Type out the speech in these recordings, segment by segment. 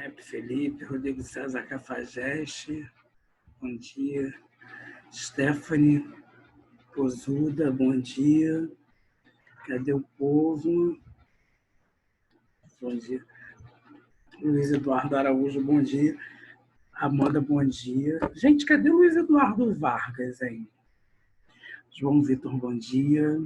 Rap Felipe, Rodrigo César Cafajeste, bom dia. Stephanie Pozuda, bom dia. Cadê o povo? Bom dia. Luiz Eduardo Araújo, bom dia. Amanda, bom dia. Gente, cadê o Luiz Eduardo Vargas, hein? João Vitor, bom dia.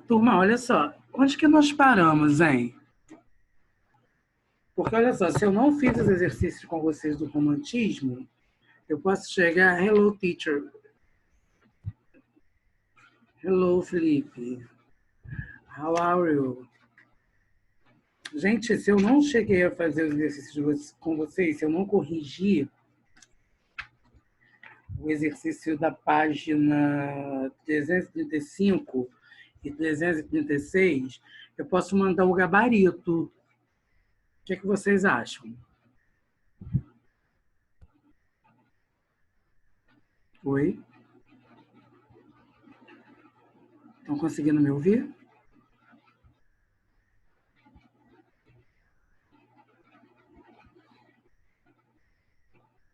Turma, olha só. Onde que nós paramos, hein? Porque, olha só, se eu não fiz os exercícios com vocês do romantismo, eu posso chegar... Hello, teacher. Hello, Felipe. How are you? Gente, se eu não cheguei a fazer os exercícios com vocês, se eu não corrigir o exercício da página 335 e 336, eu posso mandar o gabarito. O que vocês acham? Oi? Estão conseguindo me ouvir?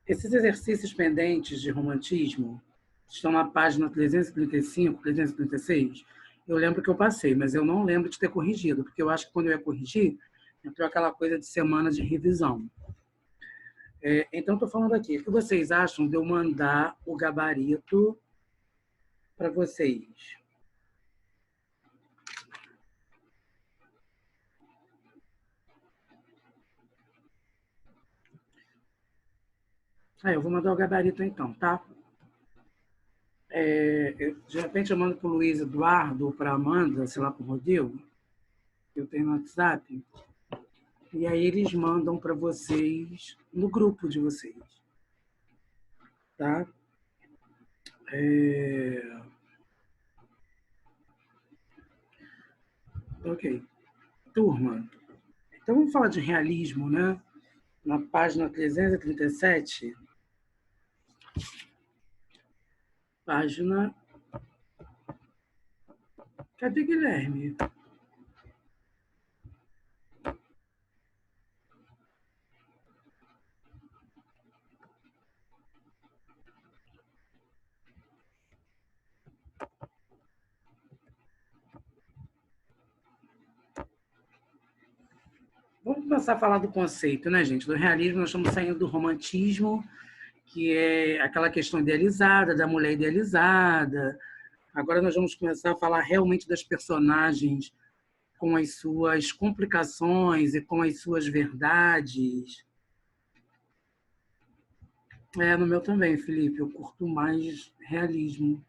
Esses exercícios pendentes de romantismo estão na página 335, 336. Eu lembro que eu passei, mas eu não lembro de ter corrigido, porque eu acho que quando eu ia corrigir, entrou aquela coisa de semana de revisão. Então, estou falando aqui. O que vocês acham de eu mandar o gabarito para vocês? Eu vou mandar o gabarito então, tá? De repente eu mando para o Luiz Eduardo ou para a Amanda, sei lá, para o Rodrigo, eu tenho no WhatsApp, e aí eles mandam para vocês no grupo de vocês, tá? Ok. Turma, então vamos falar de realismo, né? Na página 337, página... Cadê Guilherme? Vamos começar a falar do conceito, né, gente? Do realismo, nós estamos saindo do romantismo, que é aquela questão idealizada, da mulher idealizada. Agora nós vamos começar a falar realmente das personagens com as suas complicações e com as suas verdades. No meu também, Felipe, eu curto mais realismo.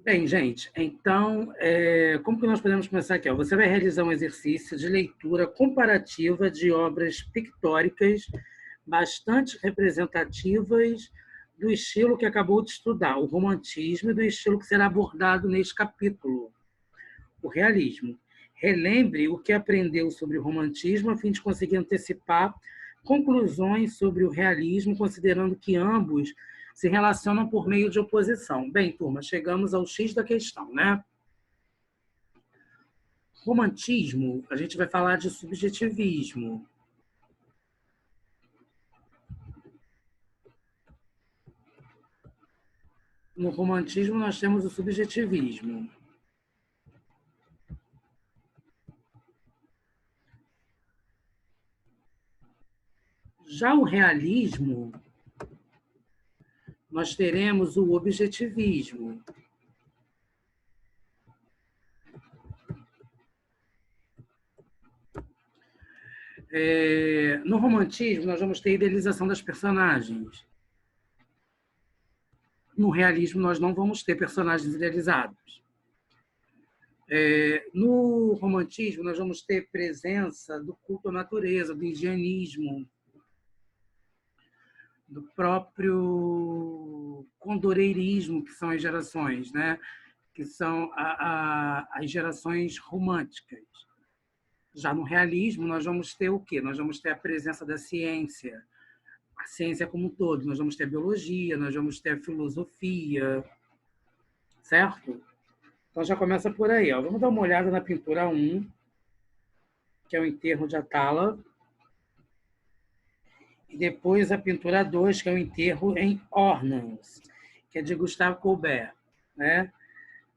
Bem, gente, então, como que nós podemos começar aqui? Você vai realizar um exercício de leitura comparativa de obras pictóricas bastante representativas do estilo que acabou de estudar, o romantismo, e do estilo que será abordado neste capítulo, o realismo. Relembre o que aprendeu sobre o romantismo a fim de conseguir antecipar conclusões sobre o realismo, considerando que ambos se relacionam por meio de oposição. Bem, turma, chegamos ao X da questão, né? Romantismo, a gente vai falar de subjetivismo. No romantismo, nós temos o subjetivismo. Já o realismo, nós teremos o objetivismo. No romantismo, nós vamos ter a idealização das personagens. No realismo, nós não vamos ter personagens idealizados. No romantismo, nós vamos ter presença do culto à natureza, do indianismo, do próprio condoreirismo, que são as gerações, né? Que são as gerações românticas. Já no realismo, nós vamos ter o quê? Nós vamos ter a presença da ciência, a ciência como um todo. Nós vamos ter biologia, nós vamos ter filosofia, certo? Então já começa por aí. Ó. Vamos dar uma olhada na pintura 1, que é o enterro de Atala, e depois a pintura 2, que é o enterro em Ornans, que é de Gustave Courbet, né?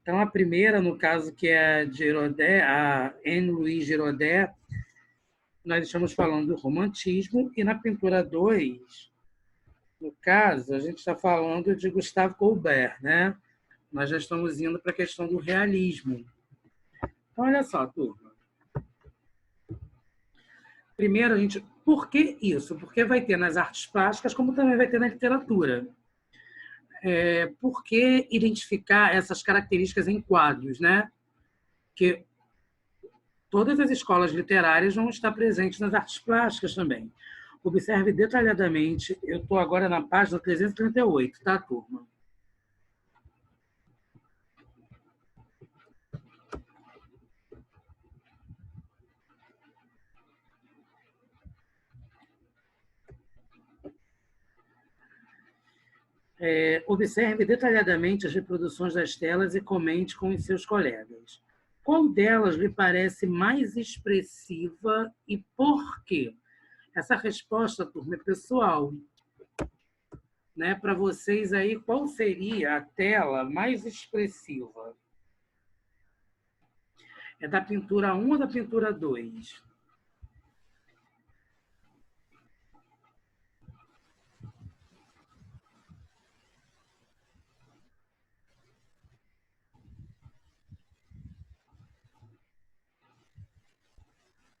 Então a primeira, no caso, que é de Girodet, a Anne-Louise Girodet, nós estamos falando do romantismo, e na pintura 2, no caso, a gente está falando de Gustave Courbet, né? Nós já estamos indo para a questão do realismo. Então, olha só, turma. Primeiro, a gente. Por que isso? Porque vai ter nas artes plásticas, como também vai ter na literatura. Por que identificar essas características em quadros, né? Que todas as escolas literárias vão estar presentes nas artes plásticas também. Observe detalhadamente, eu estou agora na página 338, tá, turma? Observe detalhadamente as reproduções das telas e comente com os seus colegas. Qual delas lhe parece mais expressiva e por quê? Essa resposta, turma, é pessoal. Né? Para vocês aí, qual seria a tela mais expressiva? É da pintura 1 ou da pintura 2?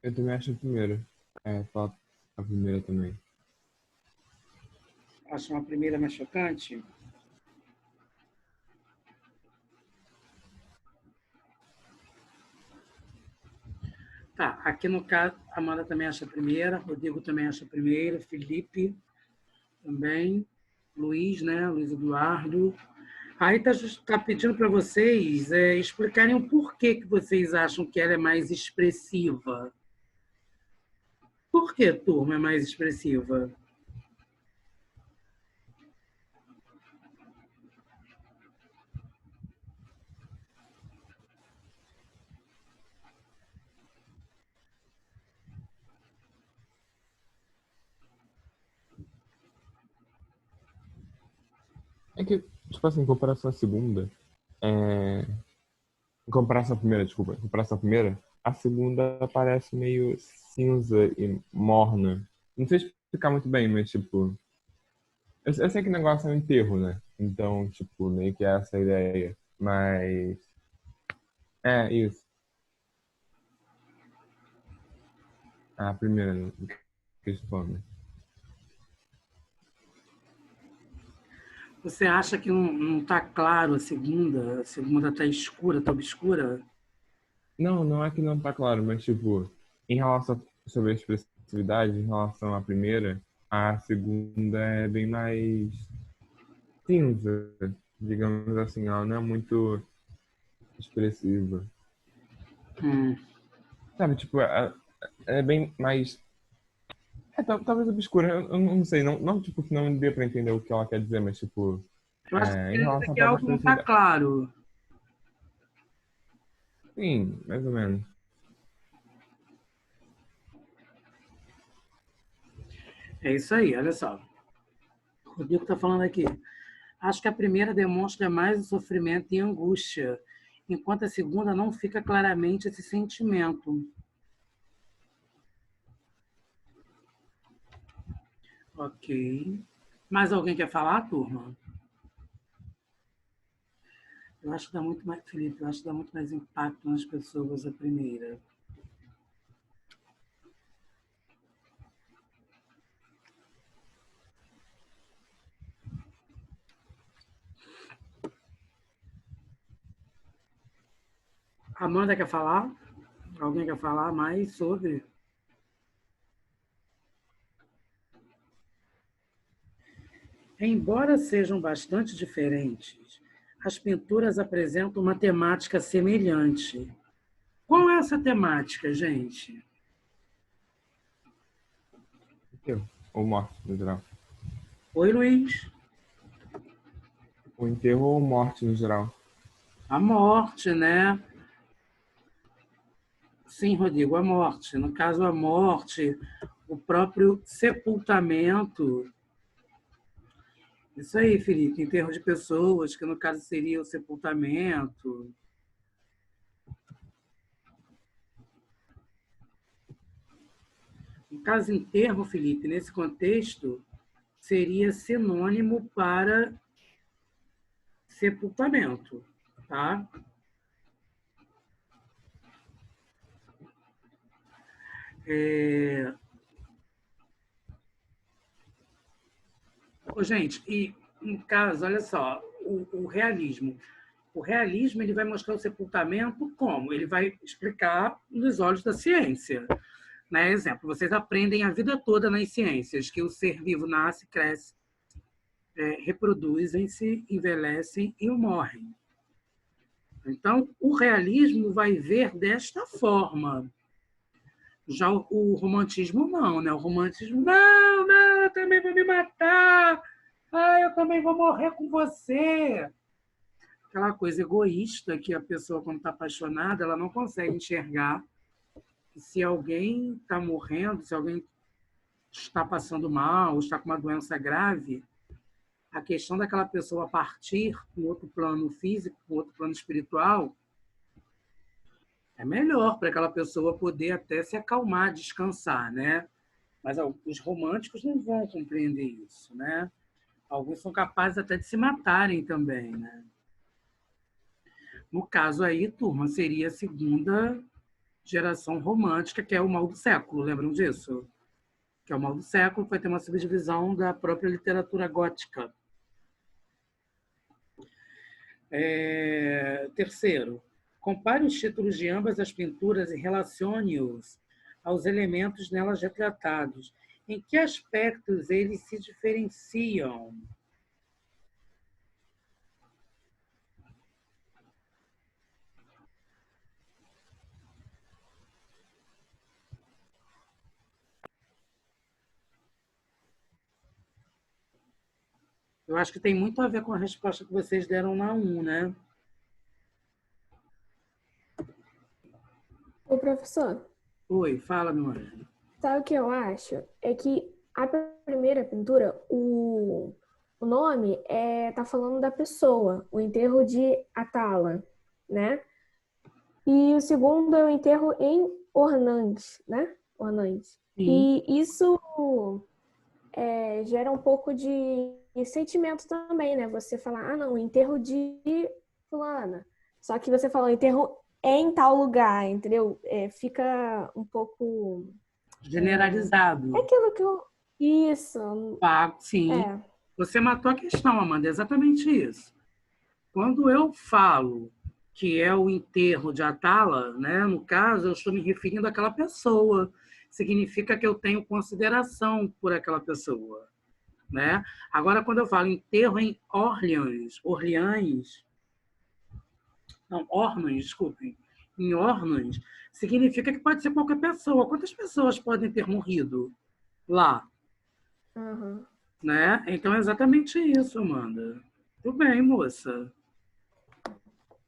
Eu também acho a primeira. Fala a primeira também. Acho uma primeira mais chocante? Tá, aqui no caso, a Amanda também acha a primeira, Rodrigo também acha a primeira, Felipe também, Luiz, né? Luiz Eduardo. Aí tá pedindo para vocês explicarem o porquê que vocês acham que ela é mais expressiva. Por que, turma, é mais expressiva? É que, tipo assim, em comparação à segunda, em comparação à primeira, desculpa, em comparação à primeira, a segunda parece meio cinza e morna. Não sei explicar muito bem, mas, tipo, eu sei que o negócio é um enterro, né? Então, tipo, meio que é essa a ideia. Mas, isso. A primeira, que eles falam. Você acha que não está claro a segunda está escura, está obscura? Não, não é que não tá claro, mas, tipo, em relação sobre a expressividade, em relação à primeira, a segunda é bem mais cinza, digamos assim, ela não é muito expressiva. Hum. Sabe, tipo, é bem mais. Talvez obscura, eu não sei, não, tipo, que não dê pra entender o que ela quer dizer, mas, tipo, Eu acho que em quer dizer relação à que própria algo não está expressividade. claro. Sim, mais ou menos. É isso aí, olha só. O Rodrigo está falando aqui. Acho que a primeira demonstra mais o sofrimento e angústia, enquanto a segunda não fica claramente esse sentimento. Ok. Mais alguém quer falar, turma? Eu acho que dá muito mais, Felipe, eu acho que dá muito mais impacto nas pessoas a primeira. Amanda quer falar? Alguém quer falar mais sobre? Embora sejam bastante diferentes, as pinturas apresentam uma temática semelhante. Qual é essa temática, gente? Eu, ou morte, no geral. Oi, Luiz. O enterro ou morte no geral? A morte, né? Sim, Rodrigo, a morte. No caso, a morte, o próprio sepultamento. Isso aí, Felipe, enterro de pessoas, que no caso seria o sepultamento. No caso, enterro, Felipe, nesse contexto, seria sinônimo para sepultamento, tá? É... Ô, gente, e no caso, olha só, o realismo. O realismo ele vai mostrar o sepultamento como? Ele vai explicar nos olhos da ciência. Né? Exemplo, vocês aprendem a vida toda nas ciências que o ser vivo nasce, cresce, reproduzem-se, envelhecem e morrem. Então, o realismo vai ver desta forma. Já o romantismo não, né? O romantismo, não, não, eu também vou me matar. Ah, eu também vou morrer com você. Aquela coisa egoísta que a pessoa, quando está apaixonada, ela não consegue enxergar que se alguém está morrendo, se alguém está passando mal, está com uma doença grave, a questão daquela pessoa partir para um outro plano físico, para um outro plano espiritual, é melhor para aquela pessoa poder até se acalmar, descansar, né? Mas os românticos não vão compreender isso, né? Alguns são capazes até de se matarem também, né? No caso aí, turma, seria a segunda geração romântica, que é o mal do século, lembram disso? Que é o mal do século, vai ter uma subdivisão da própria literatura gótica. Terceiro, compare os títulos de ambas as pinturas e relacione-os aos elementos nelas retratados. Em que aspectos eles se diferenciam? Eu acho que tem muito a ver com a resposta que vocês deram na 1, né? Ô, professor, Oi, fala, meu anjo. sabe o que eu acho? É que a primeira pintura, o nome tá falando da pessoa, o enterro de Atala, né? E o segundo é o enterro em Ornans, né? Ornans. Sim. E isso gera um pouco de sentimento também, né? Você falar, ah, não, enterro de fulana. Só que você falou enterro em tal lugar, entendeu? Fica um pouco... É Generalizado. aquilo que eu... Isso, Sim. é. Você matou a questão, Amanda, é exatamente isso. Quando eu falo que é o enterro de Atala, né, no caso, eu estou me referindo àquela pessoa. Significa que eu tenho consideração por aquela pessoa. Né? Agora, quando eu falo enterro em Orleans, desculpem, em Orleans, significa que pode ser qualquer pessoa. Quantas pessoas podem ter morrido lá? Uhum. Né? Então é exatamente isso, Amanda. Tudo bem, moça.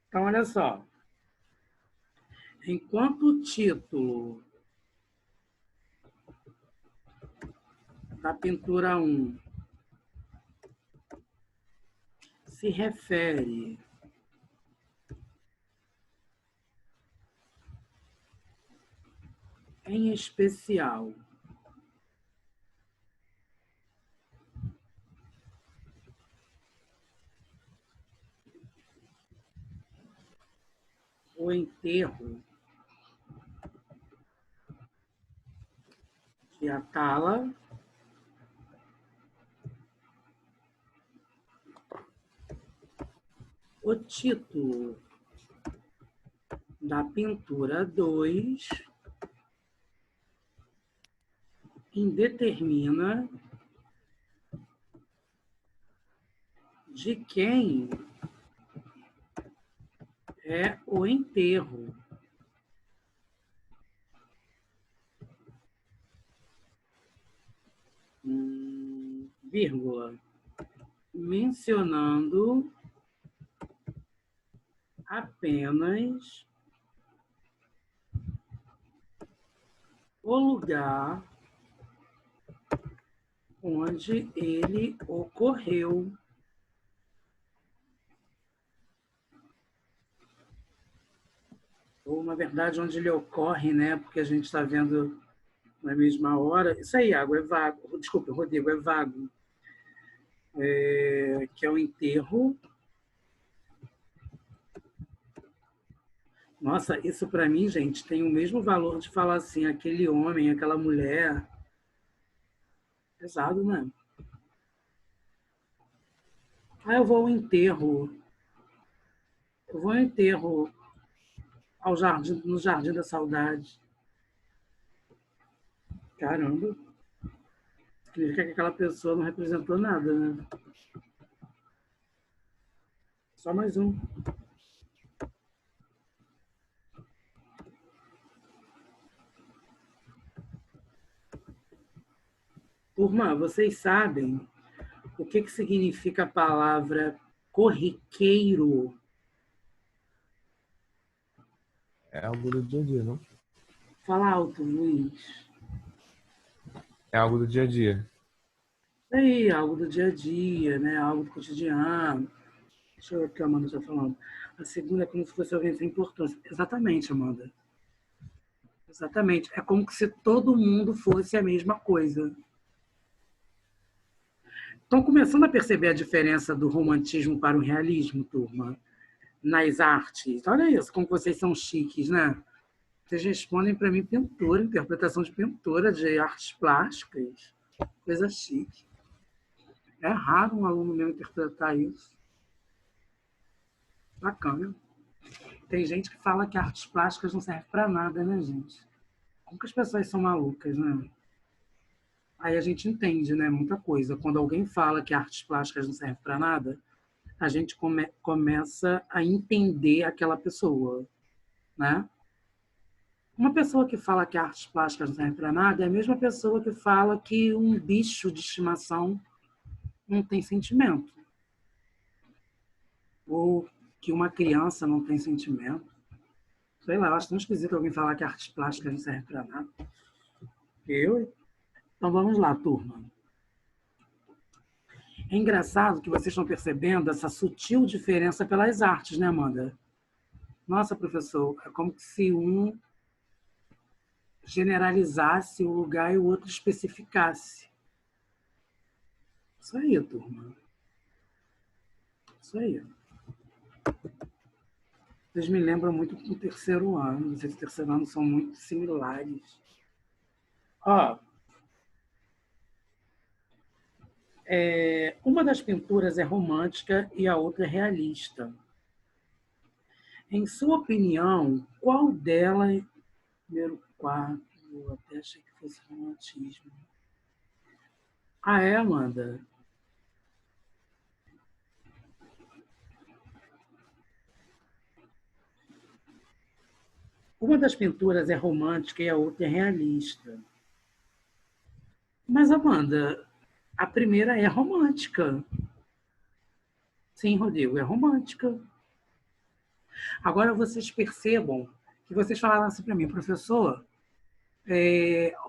Então, olha só. Enquanto o título da pintura 1 se refere em especial o enterro de Atala, o título da pintura 2 indetermina de quem é o enterro. vírgula, mencionando apenas o lugar onde ele ocorreu. Ou, na verdade, onde ele ocorre, né? Porque a gente está vendo na mesma hora. Isso aí, Iago, é vago. Desculpa, Rodrigo, é vago. Que é o enterro. Nossa, isso para mim, gente, tem o mesmo valor de falar assim, aquele homem, aquela mulher. Pesado, né? Eu vou ao enterro. Eu vou ao enterro no Jardim da Saudade. Caramba. Significa que aquela pessoa não representou nada, né? Só mais um. Turma, vocês sabem o que significa a palavra corriqueiro? É algo do dia a dia, não? Fala alto, Luiz. É algo do dia a dia. Isso aí, algo do dia a dia, né? Algo do cotidiano. Deixa eu ver o que a Amanda está falando. A segunda é como se fosse alguém sem importância. Exatamente, Amanda. Exatamente. É como se todo mundo fosse a mesma coisa. Estão começando a perceber a diferença do romantismo para o realismo, turma? Nas artes. Olha isso, como vocês são chiques, né? Vocês respondem para mim pintura, interpretação de pintura, de artes plásticas. Coisa chique. É raro um aluno meu interpretar isso. Bacana. Tem gente que fala que artes plásticas não servem para nada, né, gente? Como que as pessoas são malucas, né? Aí a gente entende, né, muita coisa. Quando alguém fala que artes plásticas não servem para nada, a gente começa a entender aquela pessoa, né? Uma pessoa que fala que artes plásticas não servem para nada é a mesma pessoa que fala que um bicho de estimação não tem sentimento. Ou que uma criança não tem sentimento. Sei lá, eu acho tão esquisito alguém falar que artes plásticas não servem para nada. Então vamos lá, turma. É engraçado que vocês estão percebendo essa sutil diferença pelas artes, né, Amanda? Nossa, professor, é como se um generalizasse o lugar e o outro especificasse. Isso aí, turma. Isso aí. Vocês me lembram muito do terceiro ano. Vocês do terceiro ano são muito similares. Uma das pinturas é romântica e a outra é realista. Em sua opinião, qual delas... Primeiro quadro, eu até achei que fosse romantismo. Amanda? Uma das pinturas é romântica e a outra é realista. Mas, Amanda, a primeira é romântica. Sim, Rodrigo, é romântica. Agora vocês percebam que vocês falaram assim para mim, professor,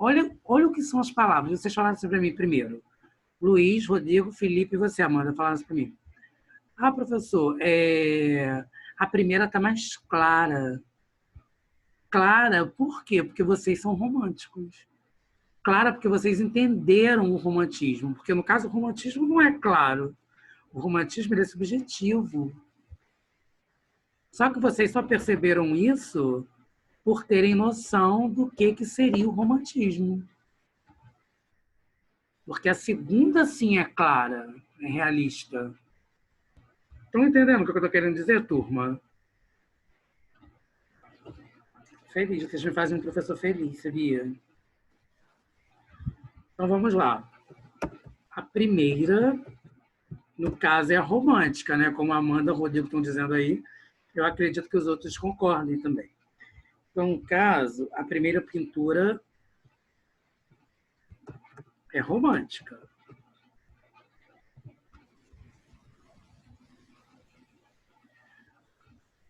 olha o que são as palavras. Vocês falaram assim para mim primeiro. Luiz, Rodrigo, Felipe e você, Amanda, falaram assim para mim. Professor, a primeira está mais clara. Clara, por quê? Porque vocês são românticos. Clara, porque vocês entenderam o romantismo. Porque, no caso, o romantismo não é claro. O romantismo é subjetivo. Só que vocês só perceberam isso por terem noção do que seria o romantismo. Porque a segunda, sim, é clara, é realista. Estão entendendo o que eu estou querendo dizer, turma? Feliz, vocês me fazem um professor feliz, sabia? Então vamos lá. A primeira, no caso, é a romântica, né? Como a Amanda e o Rodrigo estão dizendo aí, eu acredito que os outros concordem também. Então, no caso, a primeira pintura é romântica.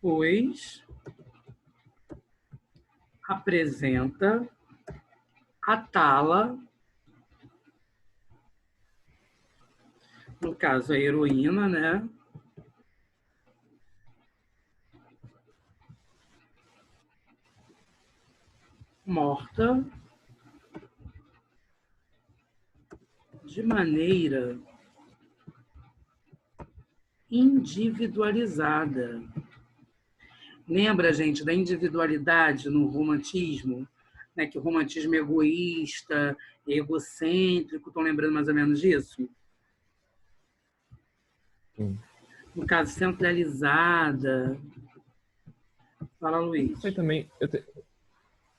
pois apresenta a tala, no caso a heroína, né? Morta de maneira individualizada. Lembra, gente, da individualidade no romantismo? Né? Que o romantismo é egoísta, é egocêntrico. Estão lembrando mais ou menos disso? Sim. No caso, centralizada. Fala, Luiz. Não sei também,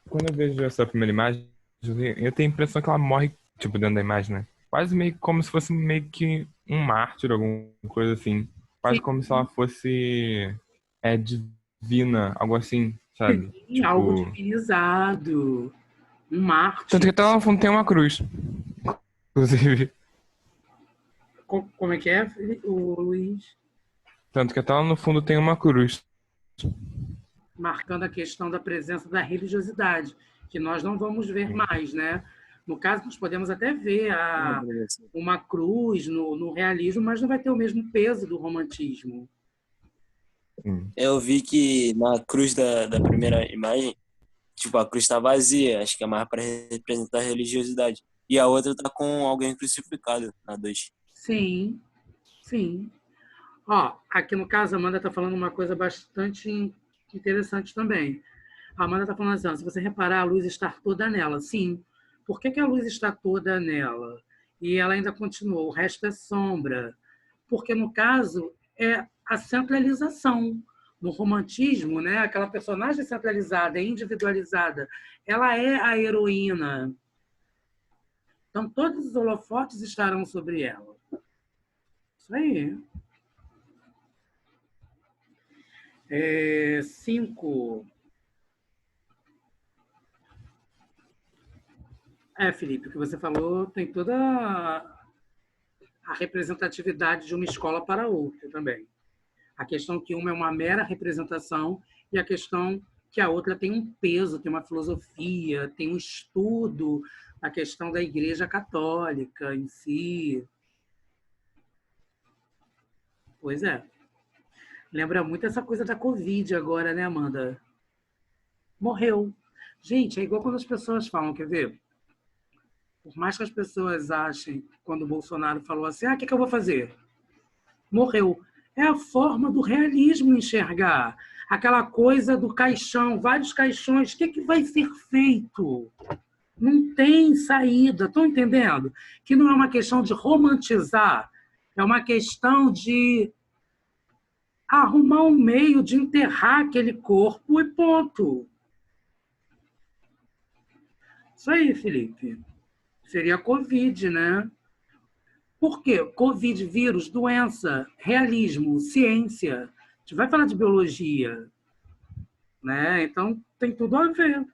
quando eu vejo essa primeira imagem, eu tenho a impressão que ela morre, tipo, dentro da imagem, né? Quase meio como se fosse meio que um mártir, alguma coisa assim. Quase como se ela Sim, fosse divina, algo assim, sabe? algo Tipo. divinizado. Um Tanto que Marte. até lá no fundo tem uma cruz, inclusive. Como é que é, o Luiz? Tanto que até lá no fundo tem uma cruz. Marcando a questão da presença da religiosidade, que nós não vamos ver mais, né? No caso, nós podemos até ver uma cruz no realismo, mas não vai ter o mesmo peso do romantismo. Sim. Eu vi que na cruz da primeira imagem, tipo, a cruz tá vazia, acho que é mais para representar a religiosidade. E a outra tá com alguém crucificado, na 2. Sim, sim. Ó, aqui no caso, a Amanda está falando uma coisa bastante interessante também. A Amanda está falando assim, se você reparar, a luz está toda nela. Sim. Por que a luz está toda nela? E ela ainda continua, o resto é sombra. Porque, no caso, é a centralização. No romantismo, né, aquela personagem centralizada, individualizada, ela é a heroína. Então, todos os holofotes estarão sobre ela. Isso aí. 5. Felipe, o que você falou tem toda a representatividade de uma escola para outra também. A questão que uma é uma mera representação e a questão que a outra tem um peso, tem uma filosofia, tem um estudo, a questão da Igreja Católica em si. Pois é. Lembra muito essa coisa da Covid agora, né, Amanda? Morreu. Gente, é igual quando as pessoas falam, quer ver? Por mais que as pessoas achem, quando o Bolsonaro falou assim, o que eu vou fazer? Morreu. É a forma do realismo enxergar. Aquela coisa do caixão, vários caixões, o que vai ser feito? Não tem saída, estão entendendo? Que não é uma questão de romantizar, é uma questão de arrumar um meio de enterrar aquele corpo e ponto. Isso aí, Felipe. Seria a Covid, né? Por quê? Covid, vírus, doença, realismo, ciência. A gente vai falar de biologia, né? Então tem tudo a ver.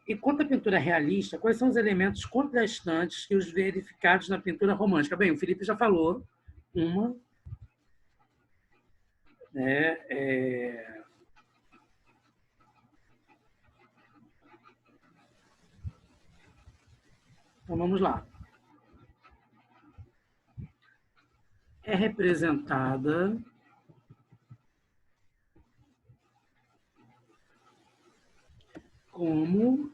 E quanto à pintura realista, quais são os elementos contrastantes e os verificados na pintura romântica? Bem, o Felipe já falou uma, né? Então vamos lá. É representada como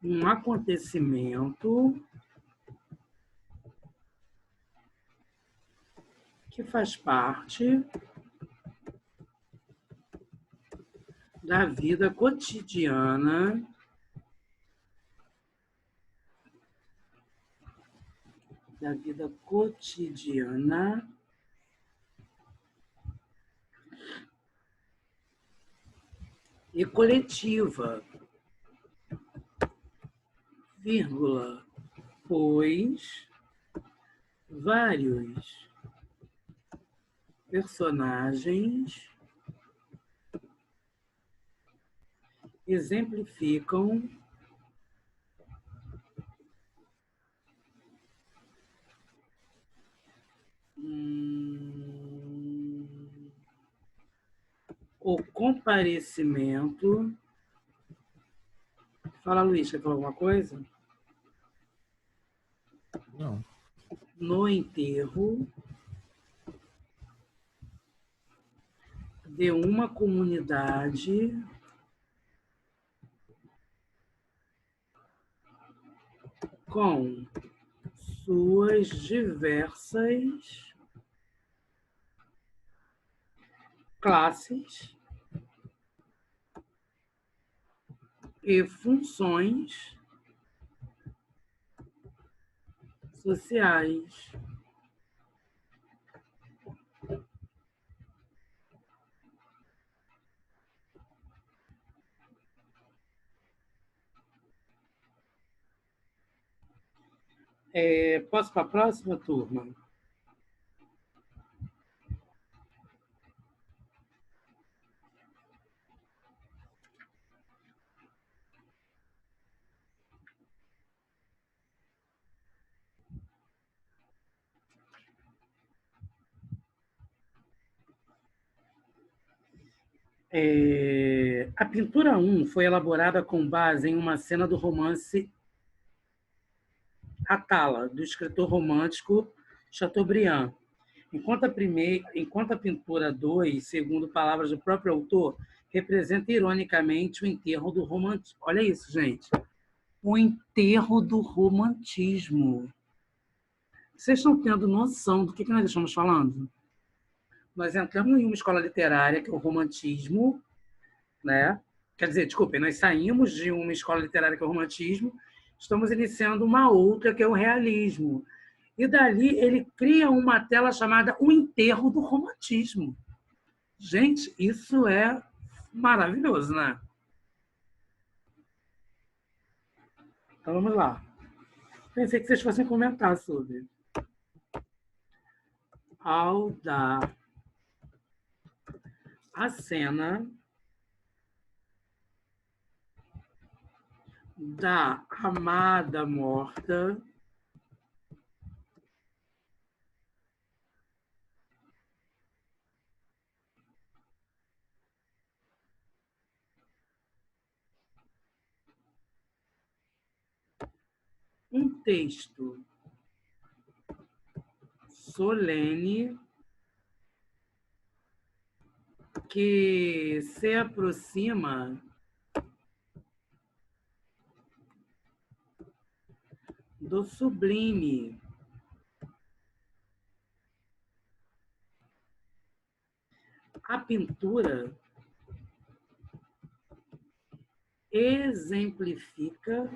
um acontecimento que faz parte da vida cotidiana e coletiva, vírgula, pois vários personagens exemplificam o comparecimento. Fala, Luiz, quer falar alguma coisa? Não. No enterro de uma comunidade com suas diversas classes e funções sociais. Posso para a próxima, turma? A pintura 1 foi elaborada com base em uma cena do romance Atala, do escritor romântico Chateaubriand. Enquanto a pintura 2, segundo palavras do próprio autor, representa ironicamente o enterro do romantismo. Olha isso, gente. O enterro do romantismo. Vocês estão tendo noção do que nós estamos falando? Nós entramos em uma escola literária, que é o romantismo, né? Quer dizer, desculpem, nós saímos de uma escola literária, que é o romantismo, estamos iniciando uma outra, que é o realismo. E dali ele cria uma tela chamada O Enterro do Romantismo. Gente, isso é maravilhoso, né? Então vamos lá. Pensei que vocês fossem comentar sobre. Ao dar a cena da amada morta, um texto solene que se aproxima do sublime. A pintura exemplifica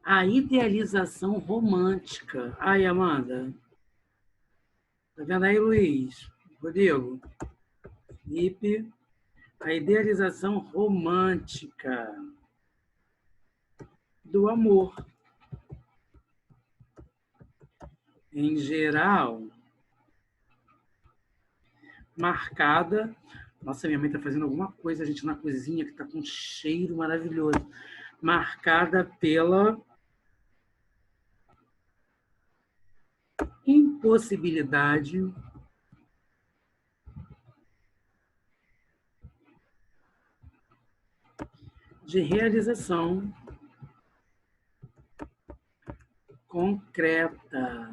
a idealização romântica. Aí, Amanda. Tá vendo aí, Luiz? Rodrigo? Felipe? A idealização romântica do amor. Em geral, marcada. Nossa, minha mãe está fazendo alguma coisa, a gente, na cozinha, que está com um cheiro maravilhoso. Marcada pela impossibilidade de realização concreta.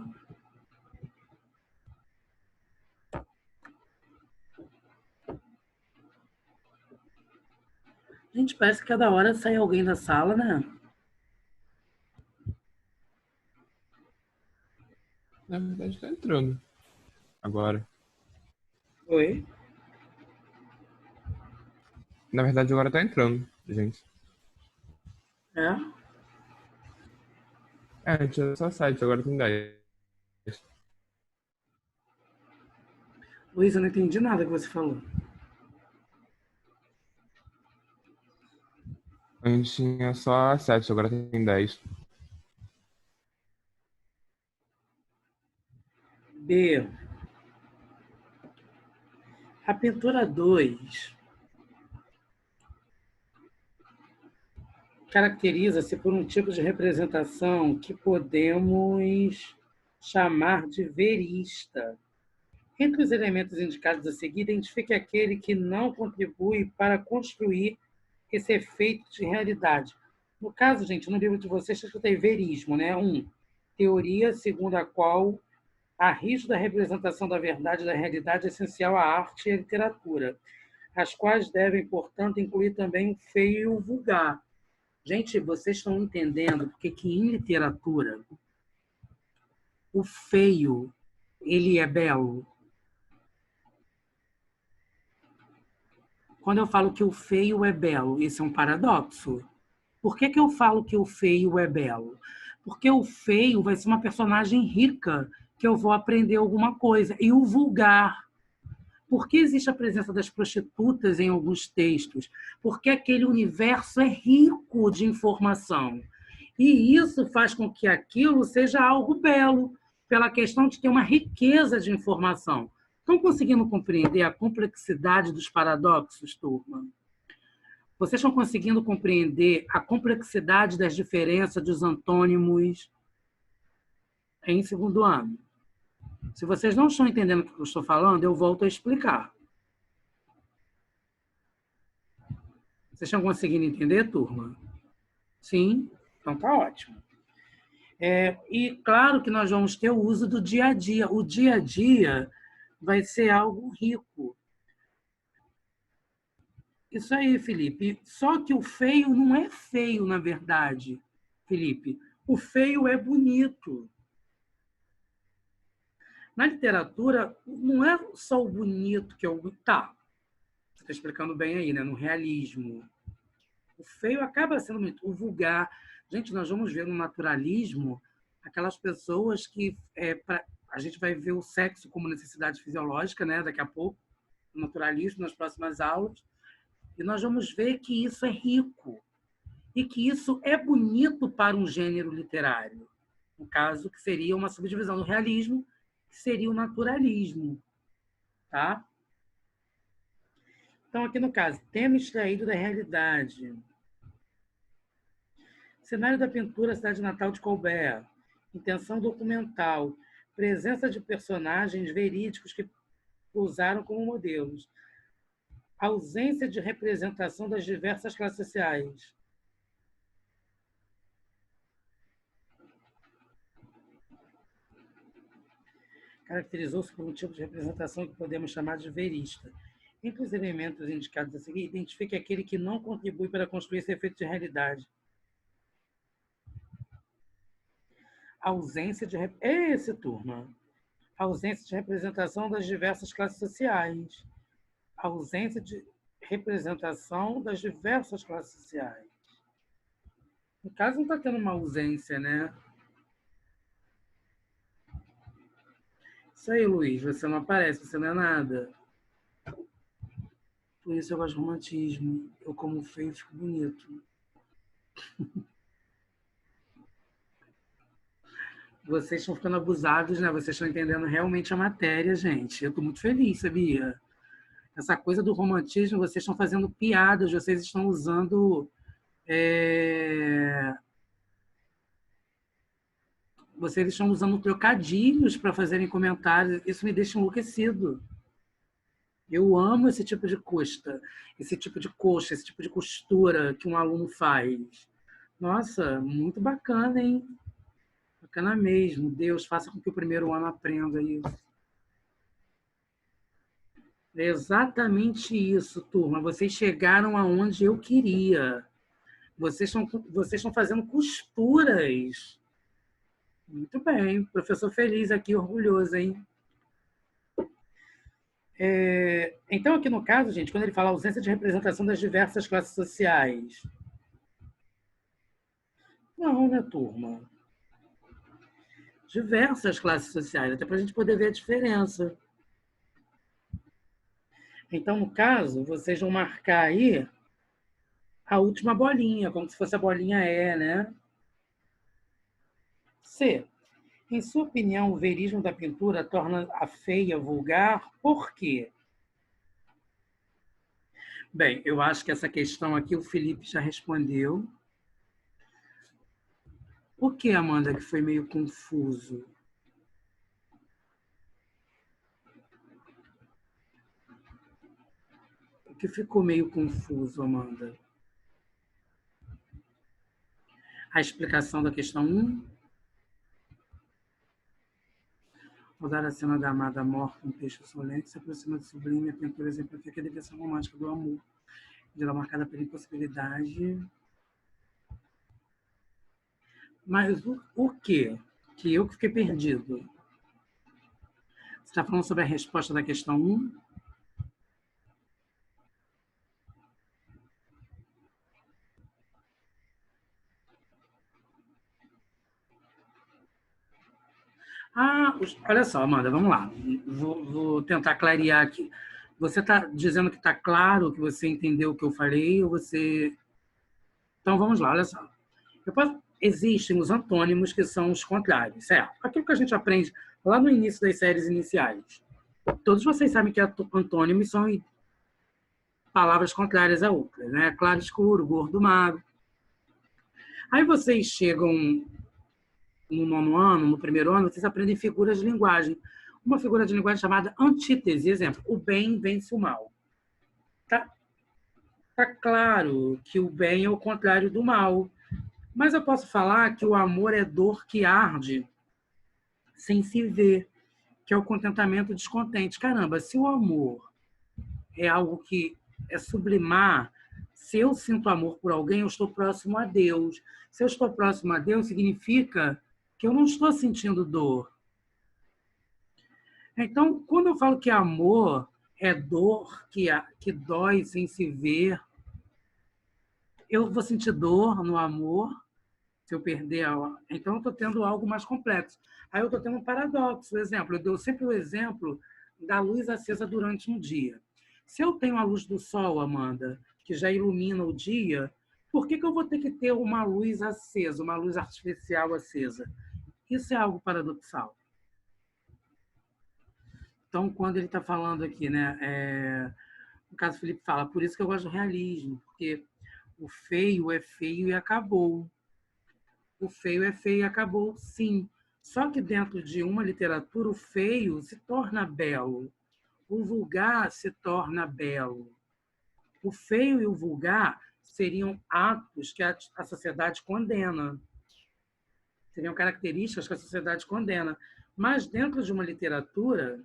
Gente, parece que cada hora sai alguém da sala, né? Na verdade, tá entrando. Agora. Oi? Na verdade, agora tá entrando, gente. É? Antes era só 7, agora tem 10. Luiz, eu não entendi nada que você falou. Antes tinha só 7, agora tem 10. B. A pintura 2 caracteriza-se por um tipo de representação que podemos chamar de verista. Entre os elementos indicados a seguir, identifique aquele que não contribui para construir esse efeito de realidade. No caso, gente, no livro de vocês, eu escutei verismo, né? Teoria segundo a qual a rígida representação da verdade e da realidade é essencial à arte e à literatura, as quais devem, portanto, incluir também o feio e o vulgar. Gente, vocês estão entendendo porque que em literatura o feio, ele é belo? Quando eu falo que o feio é belo, isso é um paradoxo. Por que eu falo que o feio é belo? Porque o feio vai ser uma personagem rica, que eu vou aprender alguma coisa. E o vulgar. Por que existe a presença das prostitutas em alguns textos? Porque aquele universo é rico de informação. E isso faz com que aquilo seja algo belo, pela questão de ter uma riqueza de informação. Estão conseguindo compreender a complexidade dos paradoxos, turma? Vocês estão conseguindo compreender a complexidade das diferenças dos antônimos em segundo ano? Se vocês não estão entendendo o que eu estou falando, eu volto a explicar. Vocês estão conseguindo entender, turma? Sim? Então tá ótimo. E claro que nós vamos ter o uso do dia a dia. O dia a dia vai ser algo rico. Isso aí, Felipe. Só que o feio não é feio, na verdade, Felipe. O feio é bonito. Na literatura, não é só o bonito que é o... Tá, você está explicando bem aí, né? No realismo. O feio acaba sendo bonito. O vulgar... Gente, nós vamos ver no naturalismo aquelas pessoas que... A gente vai ver o sexo como necessidade fisiológica, né? Daqui a pouco, no naturalismo, nas próximas aulas. E nós vamos ver que isso é rico e que isso é bonito para um gênero literário. No caso, que seria uma subdivisão do realismo, que seria o naturalismo. Tá? Então, aqui no caso, tema extraído da realidade. Cenário da pintura Cidade Natal de Colbert. Intenção documental. Presença de personagens verídicos que usaram como modelos. Ausência de representação das diversas classes sociais. Caracterizou-se por um tipo de representação que podemos chamar de verista. Entre os elementos indicados a seguir, identifique aquele que não contribui para construir esse efeito de realidade. Ausência de... Esse, turma. Ausência de representação das diversas classes sociais. Ausência de representação das diversas classes sociais. No caso, não está tendo uma ausência, né? Isso aí, Luiz, você não aparece, você não é nada. Por isso eu gosto de romantismo. Eu, como feio, fico bonito. Vocês estão ficando abusados, né? Vocês estão entendendo realmente a matéria, gente. Eu estou muito feliz, sabia? Essa coisa do romantismo, vocês estão fazendo piadas, vocês estão usando... Vocês estão usando trocadilhos para fazerem comentários. Isso me deixa enlouquecido. Eu amo esse tipo de coxa, esse tipo de costura que um aluno faz. Nossa, muito bacana, hein? Bacana mesmo. Deus, faça com que o primeiro ano aprenda isso. É exatamente isso, turma. Vocês chegaram aonde eu queria. Vocês estão fazendo costuras. Muito bem. Professor feliz aqui, orgulhoso, hein? Então, aqui no caso, gente, quando ele fala ausência de representação das diversas classes sociais. Não, né, turma? Diversas classes sociais, até para a gente poder ver a diferença. Então, no caso, vocês vão marcar aí a última bolinha, como se fosse a bolinha E, né? C. Em sua opinião, o verismo da pintura torna a feia vulgar, por quê? Bem, eu acho que essa questão aqui o Felipe já respondeu. O que, Amanda, que foi meio confuso? O que ficou meio confuso, Amanda? A explicação da questão 1? Ao dar a cena da amada morta, um peixe solente se aproxima do sublime, a pintura exemplifica a dimensão romântica do amor, de ela marcada pela impossibilidade. Mas o quê? Que eu fiquei perdido. Você está falando sobre a resposta da questão 1? Olha só, Amanda, vamos lá. Vou tentar clarear aqui. Você está dizendo que está claro, que você entendeu o que eu falei, ou você... Então, vamos lá, olha só. Existem os antônimos, que são os contrários, certo? Aquilo que a gente aprende lá no início das séries iniciais. Todos vocês sabem que antônimos são palavras contrárias a outras, né? Claro, escuro, gordo, magro. Aí vocês chegam no 9º ano, no 1º ano, vocês aprendem figuras de linguagem. Uma figura de linguagem chamada antítese. Exemplo, o bem vence o mal. Tá claro que o bem é o contrário do mal. Mas eu posso falar que o amor é dor que arde sem se ver, que é o contentamento descontente. Caramba, se o amor é algo que é sublimar, se eu sinto amor por alguém, eu estou próximo a Deus. Se eu estou próximo a Deus, significa que eu não estou sentindo dor. Então, quando eu falo que amor é dor que dói sem se ver, eu vou sentir dor no amor se eu perder Então, eu estou tendo algo mais complexo. Aí eu estou tendo um paradoxo. Por exemplo, eu dou sempre o exemplo da luz acesa durante um dia. Se eu tenho a luz do sol, Amanda, que já ilumina o dia, por que eu vou ter que ter uma luz acesa, uma luz artificial acesa? Isso é algo paradoxal. Então, quando ele está falando aqui, né, no caso, o Felipe fala, por isso que eu gosto do realismo, porque o feio é feio e acabou. O feio é feio e acabou, sim. Só que dentro de uma literatura, o feio se torna belo. O vulgar se torna belo. O feio e o vulgar seriam atos que a sociedade condena. Seriam características que a sociedade condena. Mas dentro de uma literatura,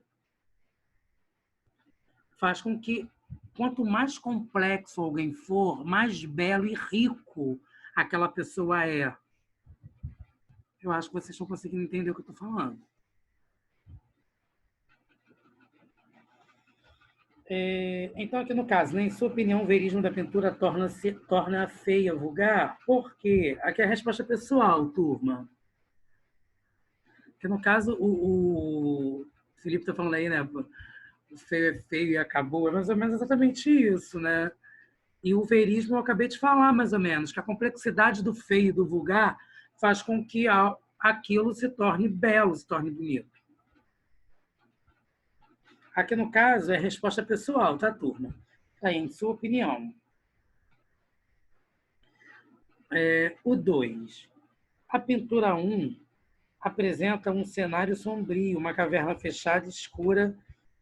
faz com que, quanto mais complexo alguém for, mais belo e rico aquela pessoa é. Eu acho que vocês estão conseguindo entender o que eu estou falando. Então, aqui no caso, né, em sua opinião, o verismo da pintura torna feia, vulgar? Por quê? Aqui é a resposta pessoal, turma. Porque, no caso, o Felipe está falando aí, né? O feio é feio e acabou. É mais ou menos exatamente isso, né? E o verismo, eu acabei de falar, mais ou menos, que a complexidade do feio e do vulgar faz com que aquilo se torne belo, se torne bonito. Aqui, no caso, é resposta pessoal, tá, turma? Tá aí, em sua opinião. O 2. A pintura 1 apresenta um cenário sombrio, uma caverna fechada e escura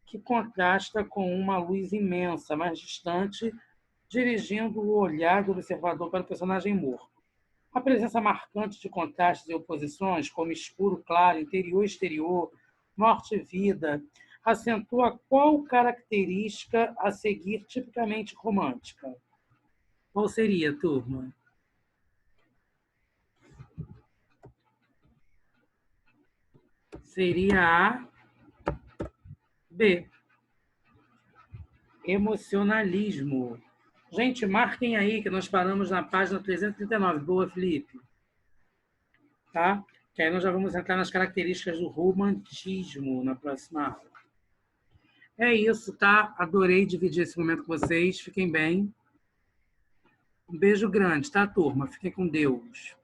que contrasta com uma luz imensa, mais distante, dirigindo o olhar do observador para o personagem morto. A presença marcante de contrastes e oposições, como escuro, claro, interior, exterior, morte e vida, acentua qual característica a seguir tipicamente romântica? Qual seria, turma? Seria a B. Emocionalismo. Gente, marquem aí que nós paramos na página 339. Boa, Felipe. Tá? Que aí nós já vamos entrar nas características do romantismo na próxima aula. É isso, tá? Adorei dividir esse momento com vocês. Fiquem bem. Um beijo grande, tá, turma? Fiquem com Deus.